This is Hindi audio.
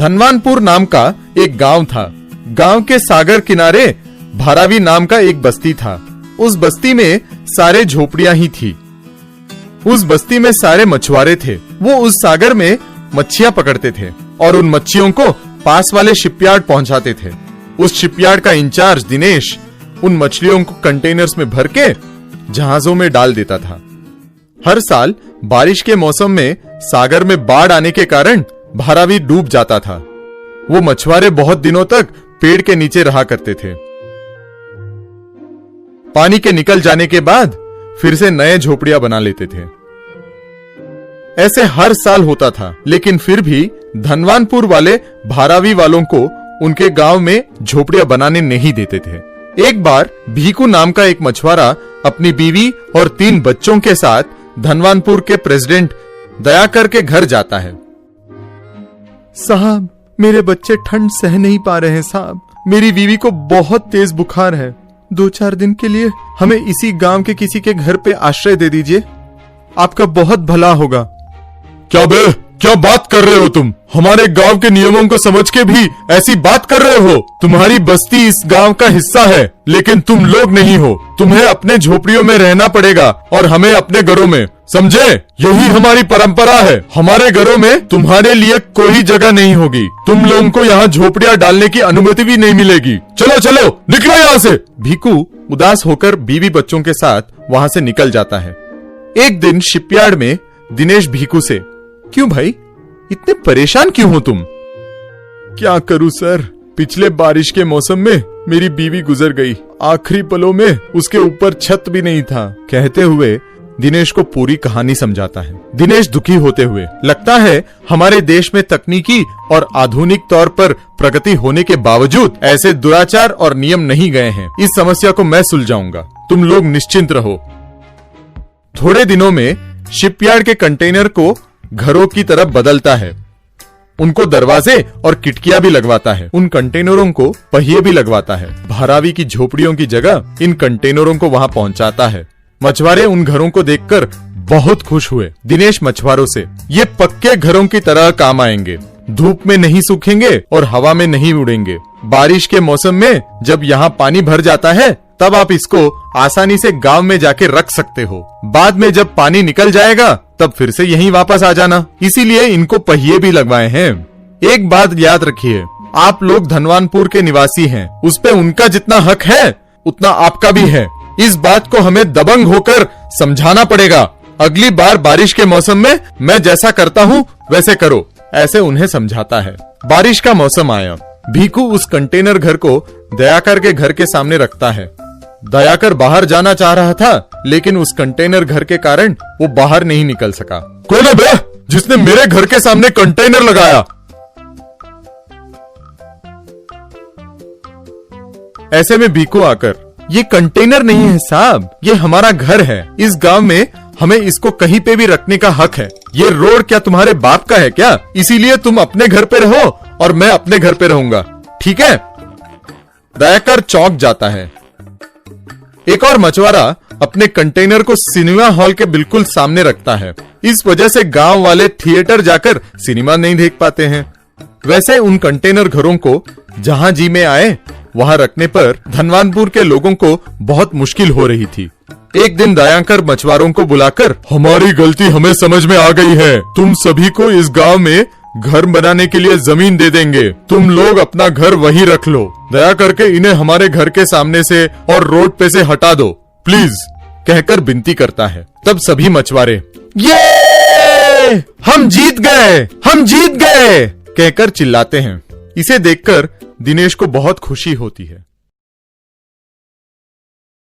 धनवानपुर नाम का एक गांव था। गांव के सागर किनारे भारावी नाम का एक बस्ती था। उस बस्ती में सारे झोपड़ियां ही थी। उस बस्ती में सारे मछुआरे थे। वो उस सागर में मच्छियां पकड़ते थे और उन मच्छियों को पास वाले शिपयार्ड पहुंचाते थे। उस शिपयार्ड का इंचार्ज दिनेश उन मछलियों को कंटेनर्स में भर के जहाजों में डाल देता था। हर साल बारिश के मौसम में सागर में बाढ़ आने के कारण भारावी डूब जाता था। वो मछुआरे बहुत दिनों तक पेड़ के नीचे रहा करते थे। पानी के निकल जाने के बाद फिर से नए झोपड़ियां बना लेते थे। ऐसे हर साल होता था, लेकिन फिर भी धनवानपुर वाले भारावी वालों को उनके गांव में झोपड़ियां बनाने नहीं देते थे। एक बार भीकू नाम का एक मछुआरा अपनी बीवी और 3 बच्चों के साथ धनवानपुर के प्रेसिडेंट दयाकर के घर जाता है। साहब, मेरे बच्चे ठंड सह नहीं पा रहे हैं साहब। मेरी बीवी को बहुत तेज बुखार है। 2-4 दिन के लिए हमें इसी गांव के किसी के घर पे आश्रय दे दीजिए, आपका बहुत भला होगा। क्या बे, क्या बात कर रहे हो तुम? हमारे गांव के नियमों को समझ के भी ऐसी बात कर रहे हो? तुम्हारी बस्ती इस गांव का हिस्सा है, लेकिन तुम लोग नहीं हो। तुम्हें अपने झोपड़ियों में रहना पड़ेगा और हमें अपने घरों में, समझे? यही हमारी परंपरा है। हमारे घरों में तुम्हारे लिए कोई जगह नहीं होगी। तुम लोगों को यहाँ झोपड़ियाँ डालने की अनुमति भी नहीं मिलेगी। चलो चलो, निकलो यहाँ से। भीकू उदास होकर बीवी बच्चों के साथ वहाँ से निकल जाता है। एक दिन शिपयार्ड में दिनेश भीकू से, क्यों भाई, इतने परेशान क्यों हो तुम? क्या करूं सर, पिछले बारिश के मौसम में मेरी बीवी गुजर गई। आखिरी पलों में उसके ऊपर छत भी नहीं था। कहते हुए दिनेश को पूरी कहानी समझाता है। दिनेश दुखी होते हुए, लगता है हमारे देश में तकनीकी और आधुनिक तौर पर प्रगति होने के बावजूद ऐसे दुराचार और नियम नहीं गए हैं। इस समस्या को मैं सुलझाऊंगा, तुम लोग निश्चिंत रहो। थोड़े दिनों में शिपयार्ड के कंटेनर को घरों की तरफ बदलता है। उनको दरवाजे और खिड़कियां भी लगवाता है। उन कंटेनरों को पहिए भी लगवाता है। भारावी की झोपड़ियों की जगह इन कंटेनरों को वहां पहुंचाता है। मछुआरे उन घरों को देखकर बहुत खुश हुए। दिनेश मछुआरों से, ये पक्के घरों की तरह काम आएंगे, धूप में नहीं सूखेंगे और हवा में नहीं उड़ेंगे। बारिश के मौसम में जब यहाँ पानी भर जाता है तब आप इसको आसानी से गांव में जाके रख सकते हो। बाद में जब पानी निकल जाएगा तब फिर से यहीं वापस आ जाना। इसीलिए इनको पहिए भी लगवाए हैं। एक बात याद रखिए, आप लोग धनवानपुर के निवासी हैं, उस पे उनका जितना हक है उतना आपका भी है। इस बात को हमें दबंग होकर समझाना पड़ेगा। अगली बार बारिश के मौसम में मैं जैसा करता हूँ वैसे करो, ऐसे उन्हें समझाता है। बारिश का मौसम आया। भीकू उस कंटेनर घर को दयाकर के घर के सामने रखता है। दयाकर बाहर जाना चाह रहा था, लेकिन उस कंटेनर घर के कारण वो बाहर नहीं निकल सका। कौन है बे जिसने मेरे घर के सामने कंटेनर लगाया? ऐसे में भीकू आकर, ये कंटेनर नहीं है साहब, ये हमारा घर है। इस गांव में हमें इसको कहीं पे भी रखने का हक है। ये रोड क्या तुम्हारे बाप का है क्या? इसीलिए तुम अपने घर पे रहो और मैं अपने घर पे रहूंगा, ठीक है? दयाकर चौंक जाता है। एक और मछुआरा अपने कंटेनर को सिनेमा हॉल के बिल्कुल सामने रखता है। इस वजह से गांव वाले थिएटर जाकर सिनेमा नहीं देख पाते हैं। वैसे उन कंटेनर घरों को जहां जी में आए वहां रखने पर धनवानपुर के लोगों को बहुत मुश्किल हो रही थी। एक दिन दयाकर मछुआरों को बुलाकर, हमारी गलती हमें समझ में आ गई है। तुम सभी को इस गांव में घर बनाने के लिए जमीन दे देंगे। तुम लोग अपना घर वहीं रख लो। दया करके इन्हें हमारे घर के सामने से और रोड पे से हटा दो प्लीज, कहकर विनती करता है। तब सभी मछुआरे, ये हम जीत गए, हम जीत गए कहकर चिल्लाते हैं। इसे देखकर दिनेश को बहुत खुशी होती है।